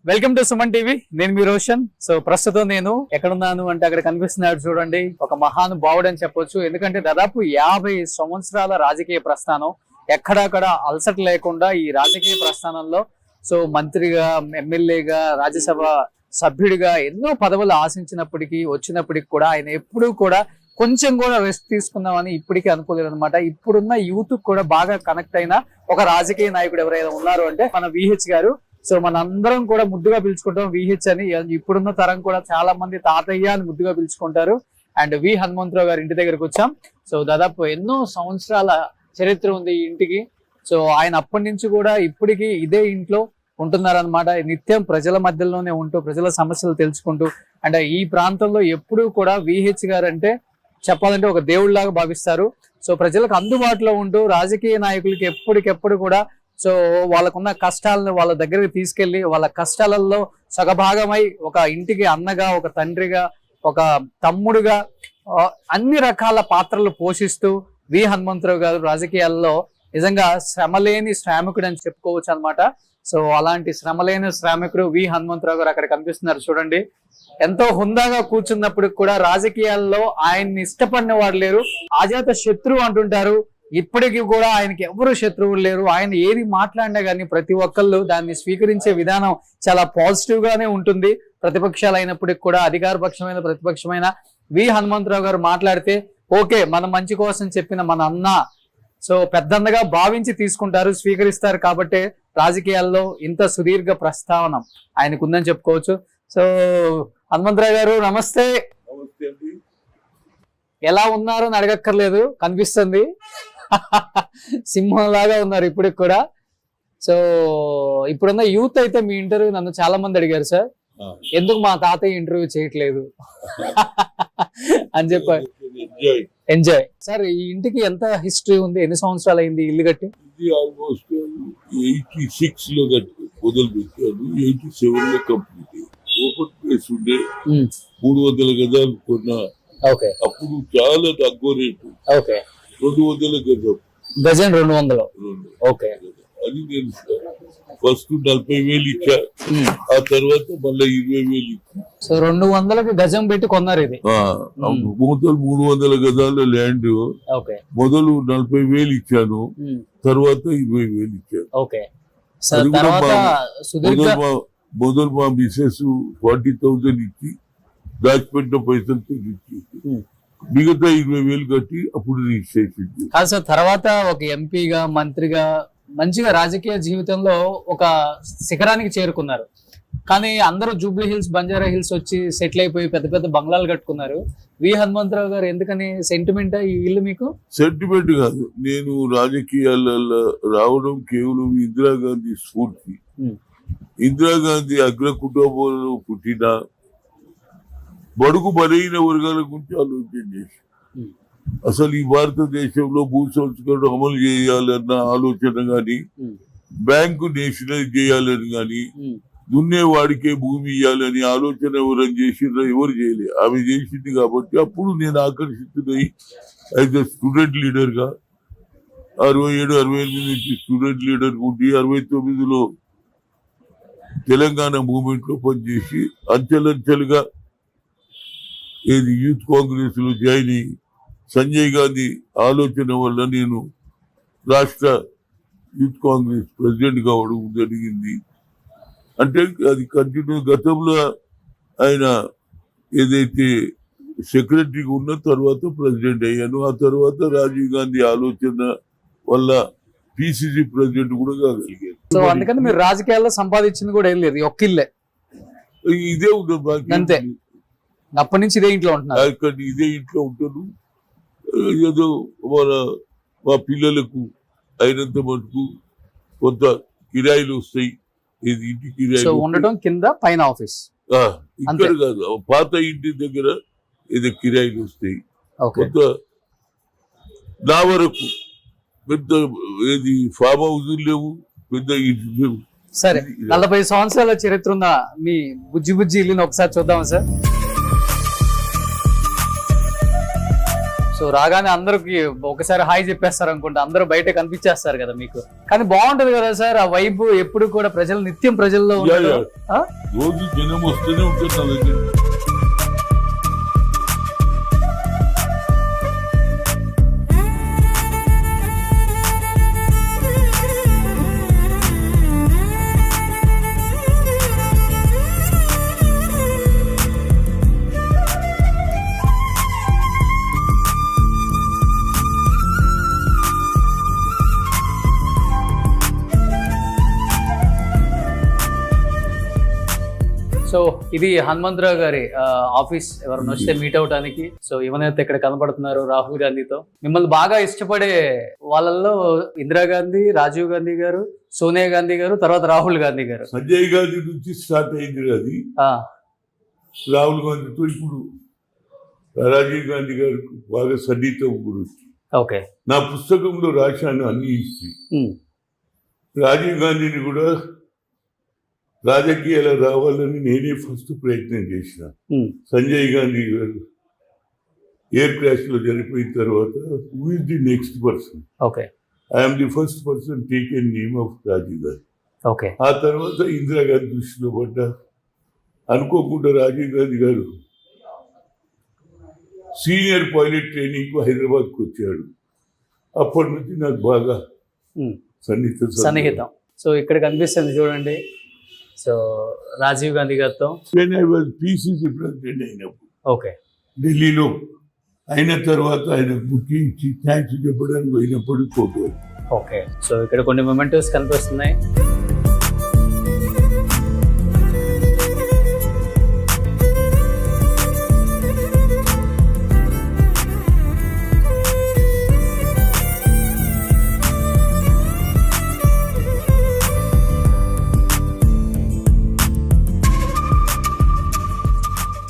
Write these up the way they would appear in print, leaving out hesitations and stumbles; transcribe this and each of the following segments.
Welcome to Suman TV. నేను మీ Roshan. So ప్రస్తుతం నేను ఎక్కడున్నాను అంటే అక్కడ కనిపిస్తున్నాడు చూడండి, ఒక మహానుభావుడు అని చెప్పొచ్చు. ఎందుకంటే దాదాపు 50 సంవత్సరాల రాజకీయ ప్రస్థానం, ఎక్కడక్కడ అలసట లేకుండా ఈ రాజకీయ ప్రస్థానంలో సో మంత్రిగా, ఎమ్మెల్యేగా, రాజ్యసభ సభ్యుడిగా ఎన్నో పదవులు ఆశించినప్పటికీ వచ్చినప్పటికి కూడా ఆయన ఎప్పుడూ కూడా కొంచెం కూడా రెస్ట్ తీసుకుందామని ఇప్పటికీ అనుకోలేదు అనమాట. ఇప్పుడున్న యూత్ కూడా బాగా కనెక్ట్ అయిన ఒక రాజకీయ నాయకుడు ఎవరైనా ఉన్నారు అంటే మన విహెచ్ గారు. సో మన అందరం కూడా ముద్దుగా పిలుచుకుంటాం విహెచ్ అని. ఇప్పుడున్న తరం కూడా చాలా మంది తాతయ్య అని ముద్దుగా పిలుచుకుంటారు. అండ్ వి హనుమంతరావు గారి ఇంటి దగ్గరకు వచ్చాం. సో దాదాపు ఎన్నో సంవత్సరాల చరిత్ర ఉంది ఈ ఇంటికి. సో ఆయన అప్పటి నుంచి కూడా ఇప్పటికీ ఇదే ఇంట్లో ఉంటున్నారనమాట. నిత్యం ప్రజల మధ్యలోనే ఉంటూ ప్రజల సమస్యలు తెలుసుకుంటూ. అండ్ ఈ ప్రాంతంలో ఎప్పుడూ కూడా విహెచ్ గారు అంటే చెప్పాలంటే ఒక దేవుళ్లాగా భావిస్తారు. సో ప్రజలకు అందుబాటులో ఉంటూ రాజకీయ నాయకులకి ఎప్పటికెప్పుడు కూడా సో వాళ్ళకున్న కష్టాలను వాళ్ళ దగ్గరికి తీసుకెళ్లి వాళ్ళ కష్టాలలో సగభాగమై ఒక ఇంటికి అన్నగా, ఒక తండ్రిగా, ఒక తమ్ముడుగా అన్ని రకాల పాత్రలు పోషిస్తూ వి హనుమంతరావు గారు రాజకీయాల్లో నిజంగా శ్రమలేని శ్రామికుడు అని చెప్పుకోవచ్చు అనమాట. సో అలాంటి శ్రమలేని శ్రామికుడు వి హనుమంతరావు గారు అక్కడ కనిపిస్తున్నారు చూడండి. ఎంతో హుందాగా కూర్చున్నప్పుడు కూడా రాజకీయాల్లో ఆయన్ని ఇష్టపడిన వాడు లేరు. అజాత శత్రువు అంటుంటారు. ఇప్పటికీ కూడా ఆయనకి ఎవరు శత్రువులు లేరు. ఆయన ఏది మాట్లాడినా కానీ ప్రతి ఒక్కళ్ళు దాన్ని స్వీకరించే విధానం చాలా పాజిటివ్ గానే ఉంటుంది. ప్రతిపక్షాలు అయినప్పటికీ కూడా అధికార పక్షమైన ప్రతిపక్షమైన వి హనుమంతరావు గారు మాట్లాడితే ఓకే, మన మంచి కోసం చెప్పిన మన అన్న సో పెద్దన్నగా భావించి తీసుకుంటారు, స్వీకరిస్తారు. కాబట్టి రాజకీయాల్లో ఇంత సుదీర్ఘ ప్రస్థానం ఆయనకు ఉందని చెప్పుకోవచ్చు. సో హనుమంతరావు గారు నమస్తే. ఎలా ఉన్నారు అని అడగక్కర్లేదు, కనిపిస్తుంది సింహం లాగా ఉన్నారు ఇప్పటికి కూడా. సో ఇప్పుడున్న యూత్ అయితే మీ ఇంటర్వ్యూ నన్ను చాలా మంది అడిగారు, సార్ ఎందుకు మా తాతయ్య ఇంటర్వ్యూ చేయట్లేదు అని చెప్పారు. Enjoy sir. ఈ ఇంటికి ఎంత హిస్టరీ ఉంది? ఎన్ని సంవత్సరాలు అయింది ఇల్లు కట్టి? ఆల్మోస్ట్ 86 లో మొదలు పెట్టాను, 87 లో కంప్లీట్. ఓపెన్ ప్లేస్ ఉండే 300 గజాలు కొన్నా. అప్పుడు చాలా తక్కువ రేటు, 200 గజం 200. ఓకే, అది నేను ఫస్ట్ 40,000 ఇచ్చా, ఆ తర్వాత మళ్ళీ 20,000 ఇచ్చా. సో 200కి గజం పెట్టి కొన్నారు ఇది. మొదలు 300 గజాల ల్యాండ్ మొదలు 40,000 ఇచ్చాను, తర్వాత 20,000 ఇచ్చాను. మొదలు మా మిసెస్ 40,000 ఇచ్చి దాచిపెట్టిన పైసలతో ఇచ్చేసి మిగతా 20,000 కట్టి అప్పుడు రిజిస్ట్రేషన్. కాదు సార్, తర్వాత ఒక ఎంపీగా, మంత్రిగా మంచిగా రాజకీయ జీవితంలో ఒక శిఖరానికి చేరుకున్నారు. కానీ అందరూ జూబ్లీ హిల్స్, బంజారా హిల్స్ వచ్చి సెటిల్ అయిపోయి పెద్ద పెద్ద బంగ్లాలు కట్టుకున్నారు. వి హనుమంతరావు గారు ఎందుకని? సెంటిమెంట్ ఈ ఇల్లు మీకు? సెంటిమెంట్ కాదు, నేను రాజకీయాలలో రావడం కేవలం ఇందిరాగాంధీ స్ఫూర్తి. ఇందిరాగాంధీ అగ్ర కుటుంబంలో పుట్టిన బడుగు బలైన వర్గాల గురించి ఆలోచన చేసి అసలు ఈ భారతదేశంలో భూ సంస్కరణ అమలు చేయాలన్న ఆలోచన గాని, బ్యాంకు నేషనలైజ్ చేయాలని గాని, దున్నేవాడికే భూమి ఇవ్వాలని ఆలోచన ఎవరైనా చేసిందో? ఎవరు చేయలేదు. ఆమె చేసింది కాబట్టి అప్పుడు నేను ఆకర్షితుడై అయితే స్టూడెంట్ లీడర్ గా 67-68 నుంచి స్టూడెంట్ లీడర్ ఉండి 69లో తెలంగాణ మూవ్మెంట్ లో పనిచేసి అంచెలంచెలుగా ఏది యూత్ కాంగ్రెస్ లో జాయిన్ అయ్యి సంజయ్ గాంధీ ఆలోచన వల్ల నేను రాష్ట్ర యూత్ కాంగ్రెస్ ప్రెసిడెంట్ కావడం జరిగింది. అంటే అది కంటిన్యూ. గతంలో ఆయన ఏదైతే సెక్రటరీగా ఉన్న తర్వాత ప్రెసిడెంట్ అయ్యాను. ఆ తర్వాత రాజీవ్ గాంధీ ఆలోచన వల్ల పిసిసి ప్రెసిడెంట్ కూడా కాగలిగాను. సో అందుకని మీరు రాజకీయాల్లో సంపాదించింది కూడా ఏం లేదు, ఒక్క ఇల్లే. ఇదే ఉంటుంది అంతే, అప్పటి నుంచి ఇదే ఇంట్లో ఉంటున్నారు. ఇదే ఇంట్లో ఉంటాను. ఏదో మా పిల్లలకు అయినంత మటుకు కొంత కిరాయిలు వస్తాయి. ఇంటి కిరాయిలు ఉండటం, కింద పైన ఆఫీస్. ఇక్కడ కాదు, పాత ఇంటి దగ్గర ఏదో కిరాయిలు వస్తాయి. కొంత నా వరకు పెద్ద ఏది ఫామ్ హౌస్ లేవు, పెద్ద ఇంటి లేవు. సరే, 40 సంవత్సరాల చరిత్ర ఉన్న మీ బుజ్జి బుజ్జి ఇల్లుని ఒకసారి చూద్దాం సార్. సో రాగానే అందరికి ఒకసారి హాయ్ చెప్పేస్తారు అనుకుంటే అందరూ బయట కనిపించేస్తారు కదా మీకు. కానీ బాగుంటది కదా సార్ ఆ వైబ్, ఎప్పుడు కూడా ప్రజలు నిత్యం ప్రజల్లో ఉండడం. ఆ? రోజు జనం వస్తూనే ఉంటుంది నా దగ్గర. సో ఇది హనుమంతరావు గారి ఆఫీస్, ఎవరైనా వస్తే మీట్ అవడానికి. సో ఏమైనా ఇక్కడ కనబడుతున్నారు రాహుల్ గాంధీతో. మిమ్మల్ని బాగా ఇష్టపడే వాళ్ళల్లో ఇందిరాగాంధీ, రాజీవ్ గాంధీ గారు, సోనియా గాంధీ గారు, తర్వాత రాహుల్ గాంధీ గారు. సంజయ్ గాంధీ నుంచి స్టార్ట్ అయింది అది. రాహుల్ గాంధీతో ఇప్పుడు రాజీవ్ గాంధీ గారు బాగా సన్నిహితం గురించి. ఓకే. నా పుస్తకంలో రాశాను అన్ని హిస్టరీ. రాజీవ్ గాంధీని కూడా రాజకీయాలు రావాలని నేనే ఫస్ట్ ప్రయత్నం చేసిన. సంజయ్ గాంధీ గారు ఎయిర్ క్రాష్ లో చనిపోయిన తర్వాత who is the next person? Okay. I'm the first person taken name of Rajiv Gandhi. Okay. ఆ తర్వాత ఇందిరాగాంధీ దృష్టిలో పడ్డా. అనుకోకుండా రాజీవ్ గాంధీ గారు సీనియర్ పైలట్ ట్రైనింగ్ కు హైదరాబాద్కు వచ్చాడు. అప్పటి నుంచి నాకు బాగా సన్నిహితం. సో ఇక్కడ కనిపిస్తుంది చూడండి. సో రాజీవ్ గాంధీ గారితో పిసిసి ప్రెసిడెంట్ అయినప్పుడు ఓకే ఢిల్లీలో అయిన తర్వాత ఆయన బుక్ ఇచ్చి థ్యాంక్స్ చెప్పడానికి పోయినప్పుడు ఫోటో. ఓకే. సో ఇక్కడ కొన్ని మొమెంటోస్ కనిపిస్తున్నాయి.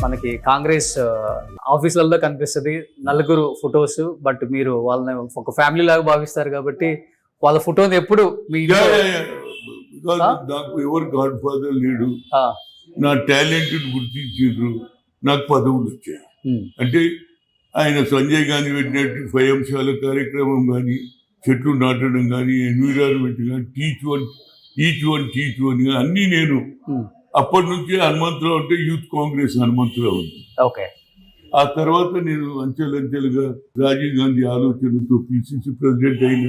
మనకి కాంగ్రెస్ ఆఫీసులలో కనిపిస్తుంది నలుగురు ఫొటోస్. బట్ మీరు వాళ్ళని ఒక ఫ్యామిలీ లాగా భావిస్తారు కాబట్టి వాళ్ళ ఫోటోని ఎప్పుడు మీ నాకు ఎవరు గాడ్ ఫాదర్ లేడు. నా టాలెంట్ గుర్తించారు, నాకు పదవులు వచ్చాయి. అంటే ఆయన సంజయ్ గాంధీ పెట్టినట్టు 5 అంశాల కార్యక్రమం కానీ, చెట్లు నాటడం కానీ, ఎన్విరాన్మెంట్ కానీ, ఈచ్ వన్ అన్ని నేను అప్పటి నుంచి హనుమంతరావు అంటే యూత్ కాంగ్రెస్ హనుమంతరావు ఉంది. ఓకే. ఆ తర్వాత నేను అంచెలంచెలుగా రాజీవ్ గాంధీ ఆలోచనతో పిసిసి ప్రెసిడెంట్ అయిన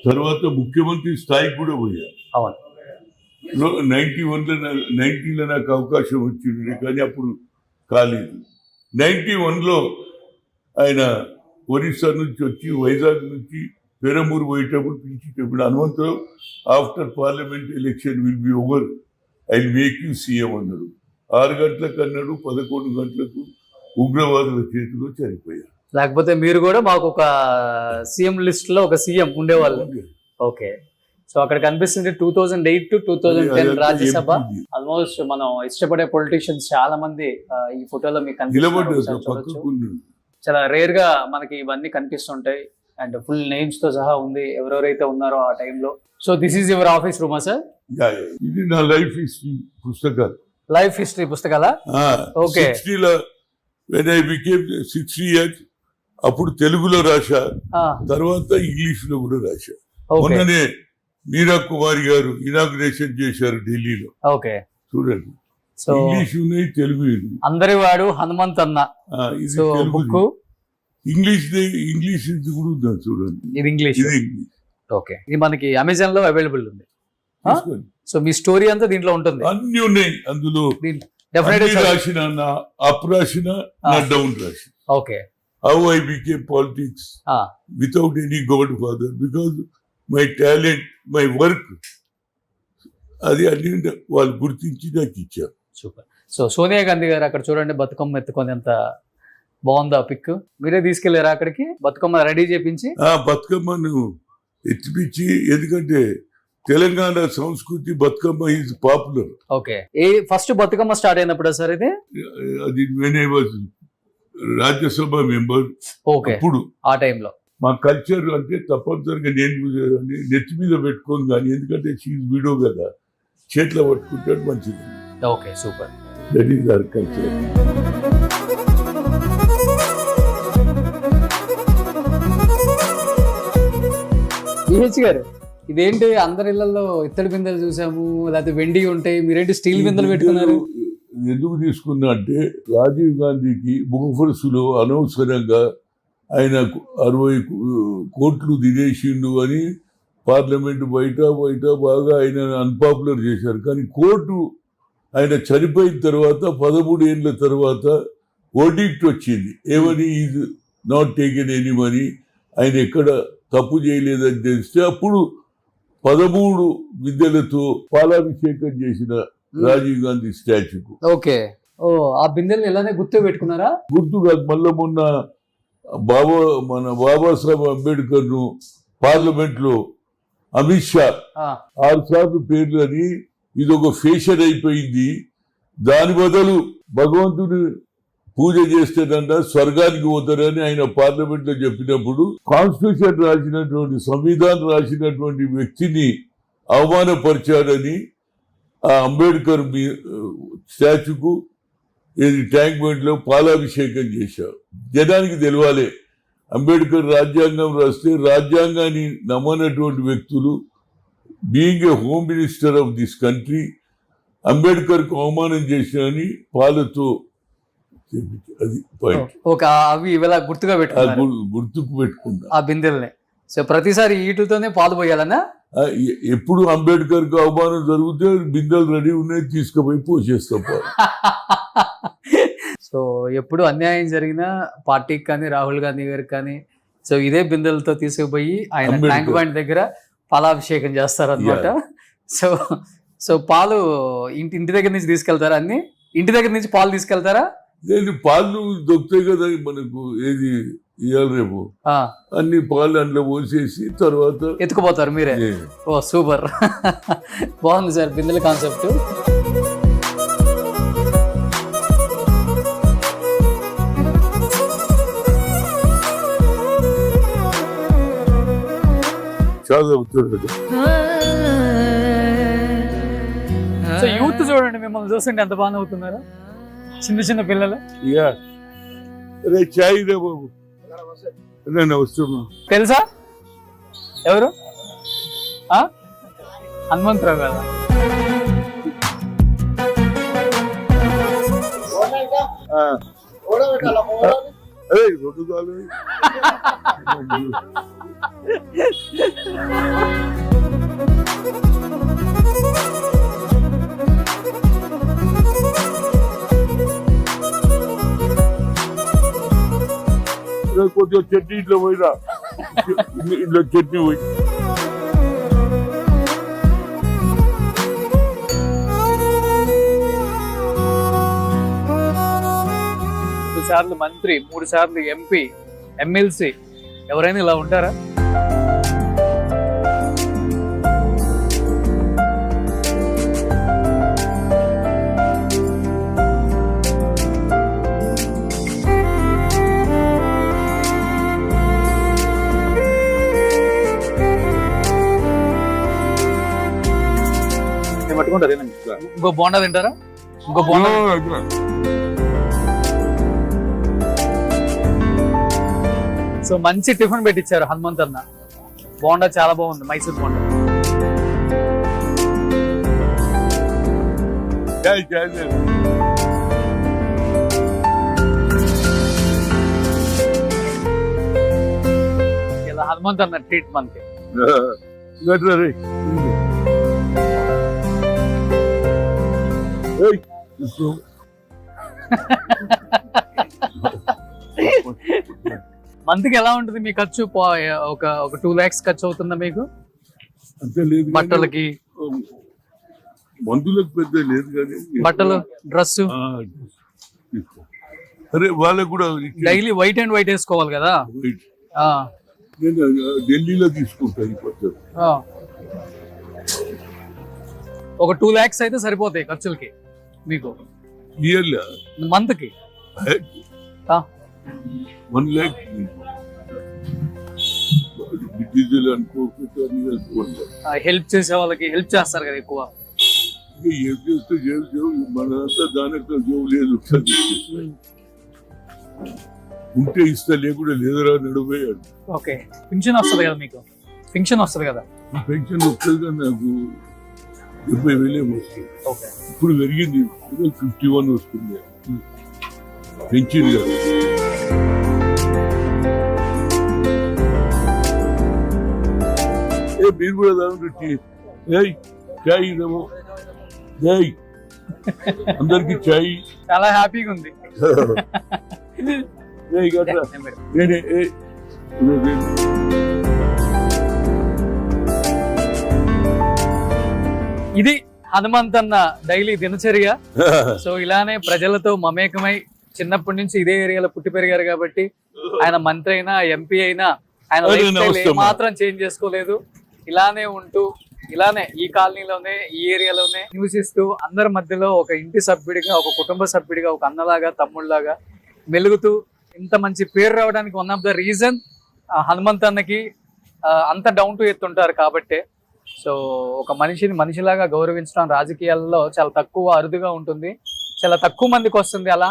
తర్వాత ముఖ్యమంత్రి స్థాయికి కూడా పోయా. 90లో నాకు అవకాశం వచ్చింది కానీ అప్పుడు కాలేదు. 91లో ఆయన ఒరిస్సా నుంచి వచ్చి వైజాగ్ నుంచి పెరమూరు పోయేటప్పుడు పిలిచేటప్పుడు Hanumantharao after parliament election will be over I make you CM అన్నాడు. 6 గంటలకు అన్నాడు, 11 గంటలకు ఉగ్రవాదుల చేతిలో చనిపోయారు. లేకపోతే మీరు కూడా మాకు ఒక సీఎం లిస్ట్ లో ఒక సీఎం ఉండేవాళ్ళు. ఓకే. సో అక్కడ కనిపిస్తుంది 2008 to 2010 రాజ్యసభ. ఆల్మోస్ట్ మనం ఇష్టపడే పొలిటీషియన్స్ చాలా మంది ఈ ఫోటోలో మీకు కనిపిస్తుంది. చాలా రేర్ గా మనకి ఇవన్నీ కనిపిస్తుంటాయి అండ్ ఫుల్ నేమ్స్ తో సహా ఉంది ఎవరెవరైతే ఉన్నారో ఆ టైంలో. So this is your office రూమా సార్? ఇది నా లైఫ్ హిస్టరీ పుస్తకాలు. లైఫ్ హిస్టరీ పుస్తకాలా? ఓకే. 60లో when I became 60 years అప్పుడు తెలుగులో రాశా, తర్వాత ఇంగ్లీష్ లో కూడా రాశా. మొన్ననే మీరా కుమారి గారు ఇనాగ్రేషన్ చేశారు ఢిల్లీలో. ఓకే. చూడండి, ఇంగ్లీష్ ఉన్నాయి, తెలుగు. అందరి వాడు హనుమంత్ అన్న. ఇది తెలుగు. ఇంగ్లీష్ కూడా ఉందా చూడండి. ఇది ఇంగ్లీష్. ఓకే. ఇది మనకి అమెజాన్ లో అవైలబుల్ ఉంది. సో మీ స్టోరీ అంతా దీంట్లో ఉంటుంది. అన్ని ఉన్నాయి అందులో. రాసిన నా అప్ రాసిన నా డౌన్ రాసిన. Okay. How I became politics without any God father because my talent, my work, అది అన్ని వాళ్ళు గుర్తించి నాకు ఇచ్చారు. సూపర్. సో సోనియా గాంధీ గారు అక్కడ చూడండి బతుకమ్మ ఎత్తుకొని ఎంత బాగుందో ఆ పిక్. మీరే తీసుకెళ్లారా అక్కడికి బతుకమ్మ రెడీ చేపించి? బతుకమ్మను ఎత్తిపించి, ఎందుకంటే తెలంగాణ సంస్కృతి Bathukamma is popular. Okay. First Bathukamma start అయినప్పుడు సార్ ఇది? అది when I was Rajya Sabha member. Okay. అప్పుడు ఆ టైంలో మా కల్చర్ అంటే తప్పనిసరిగా నేను నెత్తి మీద పెట్టుకోను కానీ, ఎందుకంటే షీఈ్ విడో కదా, చేతిలో పట్టుకుంటాడు మంచిది. Okay. Super. That is our culture. CH గారు, ఇదేంటి అందరి ఇళ్లలో ఇత్తడి బిందెలు చూసాము, లేకపోతే వెండి ఉంటాయి, మీరేంటి స్టీల్ బిందెలు పెట్టుకున్నారు? ఎందుకు తీసుకున్నా అంటే రాజీవ్ గాంధీకి బొఫర్స్లో అనవసరంగా ఆయన 60 కోట్లు తినేసిండు అని పార్లమెంట్ బయట బాగా ఆయన అన్పాపులర్ చేశారు. కానీ కోర్టు ఆయన చనిపోయిన తర్వాత 13 ఏళ్ళ తర్వాత వర్డిక్ట్ వచ్చింది, ఏమని is not taken any money, ఆయన ఎక్కడ తప్పు చేయలేదని తెలిస్తే అప్పుడు 13 బిందెలతో పాలాభిషేకం చేసిన రాజీవ్ గాంధీ స్టాచ్యూకు. ఓకే, ఓ ఆ బిందెలు ఇలానే గుర్తు పెట్టుకున్నారా? గుర్తు కాదు, మళ్ళీ మొన్న మన బాబాసాహెబ్ అంబేద్కర్ ను పార్లమెంట్ లో అమిత్ షా 6 సార్లు పేర్లు అని ఇదొక ఫ్యాషన్ అయిపోయింది, దాని బదులు భగవంతుని పూజ చేస్తేనంట స్వర్గానికి పోతారని ఆయన పార్లమెంట్ లో చెప్పినప్పుడు కాన్స్టిట్యూషన్ రాసినటువంటి సంవిధానం రాసినటువంటి వ్యక్తిని అవమానపరిచాడని ఆ అంబేద్కర్ స్టాచ్యూకు ట్యాంక్ బండ్ లో పాలాభిషేకం చేశారు. జనానికి తెలవాలి, అంబేద్కర్ రాజ్యాంగం రాస్తే రాజ్యాంగాన్ని నమ్మనటువంటి వ్యక్తులు being a home minister of this country Ambedkar కు అవమానం చేశారని పాలతో అది పాయింట్. ఒక అవి ఇలా గుర్తుగా పెట్టుకున్నారు, గుర్తుకు పెట్టుకున్నా ఆ బిందెల్ని. సో ప్రతిసారి వీటితోనే పాలు పోయాలన్నా? ఎప్పుడు అంబేద్కర్ కు అవమానం జరిగితే బిందెలు రెడీ ఉన్నాయి, తీసుకుపోయి పోసేస్తాం. సో ఎప్పుడు అన్యాయం జరిగినా పార్టీకి కానీ రాహుల్ గాంధీ గారికి కానీ సో ఇదే బిందెలతో తీసుకుపోయి ఆయన ట్యాంక్ బండ్ దగ్గర పాలాభిషేకం చేస్తారనమాట. సో సో పాలు ఇంటి దగ్గర నుంచి తీసుకెళ్తారా? అన్ని ఇంటి దగ్గర నుంచి పాలు తీసుకెళ్తారా? లేదు, పాలు దొరుకుతాయి కదా మనకు, ఏది ఇవాళ రేపు అన్ని పాలు అందులో పోసేసి తర్వాత ఎత్తుకుపోతారు మీరే. ఓ సూపర్, బాగుంది సార్ బిందెల కాన్సెప్ట్. సో యూత్ చూడండి, మిమ్మల్ని చూస్తుంటే ఎంత బాగా అవుతున్నారా, చిన్న పిల్లలు. చాయ్ రే బాబు, వస్తున్నా. తెలుసా ఎవరు? హనుమంతరావు కదా. రెండు కాలు కొద్దిగా చట్నీ ఇట్లా పోయినా, ఇట్లా చట్నీ పోయి సార్లు మంత్రి, 3 సార్లు ఎంపీ, ఎమ్మెల్సీ, ఎవరైనా ఇలా ఉంటారా? పట్టుకుంటారు. ఇంకో బోండా తింటారా? ఇంకో బోండా. సో మంచి టిఫిన్ పెట్టించారు హనుమంత్ అన్న. బోండా చాలా బాగుంది, మైసూర్ బోండా. ఇలా హనుమంత్ అన్న ట్రీట్ మనకి. మంత్కి ఎలా ఉంటుంది మీ ఖర్చు? ఒక 2 lakhs ఖర్చు అవుతుందా మీకు? బట్టలకి, మందులకు పెద్ద లేదు కానీ బట్టలు, డ్రెస్. అరే వాళ్ళకు కూడా డైలీ వైట్ అండ్ వైట్ వేసుకోవాలి కదా. నేను ఢిల్లీలో తీసుకుంటాను. ఒక 2 lakhs అయితే సరిపోతాయి ఖర్చులకి మీకు మంత్ కి. 1 lakh డీజిల్ హెల్ప్ చేసే వాళ్ళకి హెల్ప్ చేస్తారు కదా ఎక్కువ. ఏం చేస్తే మనంతా దానికి జోబు లేదు, ఉంటే ఇస్తా లేకుండా లేదురా నడిపోయాడు. ఓకే, పింఛన్ వస్తుంది కదా మీకు? పెన్షన్ వస్తుంది కదా? పెన్షన్ వస్తుంది కానీ నాకు 70,000 వస్తుంది. ఓకే. ఇప్పుడు పెరిగింది, 51 వస్తుంది పెంచింది కదా. మీరు కూడా దాని చాయ్ ఇదేమో, చాయ్ అందరికి చాయ్. చాలా హ్యాపీగా ఉంది. ఇది హనుమంతన్న డైలీ దినచర్య. సో ఇలానే ప్రజలతో మమేకమై చిన్నప్పటి నుంచి ఇదే ఏరియాలో పుట్టి పెరిగారు కాబట్టి ఆయన మంత్రి అయినా ఎంపీ అయినా ఆయన లైఫ్ స్టైల్ మాత్రం చేంజ్ చేసుకోలేదు. ఇలానే ఉంటూ ఇలానే ఈ కాలనీలోనే ఈ ఏరియాలోనే నివసిస్తూ అందరి మధ్యలో ఒక ఇంటి సభ్యుడిగా, ఒక కుటుంబ సభ్యుడిగా, ఒక అన్నలాగా తమ్ముళ్ళలాగా మెలుగుతూ ఇంత మంచి పేరు రావడానికి వన్ ఆఫ్ ద రీజన్ హనుమంతన్నకి అంత డౌన్ టు ఎర్త్ ఉంటారు కాబట్టే. సో ఒక మనిషిని మనిషిలాగా గౌరవించడం రాజకీయాల్లో చాలా తక్కువ, అరుదుగా ఉంటుంది. చాలా తక్కువ మందికి వస్తుంది అలా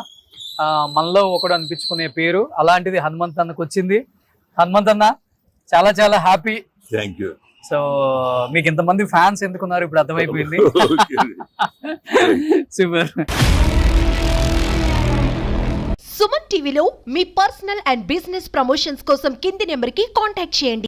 మనలో ఒకడు అనిపించుకునే పేరు. అలాంటిది హనుమంతన్నకు వచ్చింది. హనుమంతన్న చాలా చాలా హ్యాపీ. Thank you. సో మీకు ఇంతమంది ఫ్యాన్స్ ఎందుకున్నారు ఇప్పుడు అర్థమైపోయింది. సూపర్. సుమన్ టీవీలో మీ పర్సనల్ అండ్ బిజినెస్ ప్రమోషన్స్ కోసం కింది నెంబర్కి కాంటాక్ట్ చేయండి.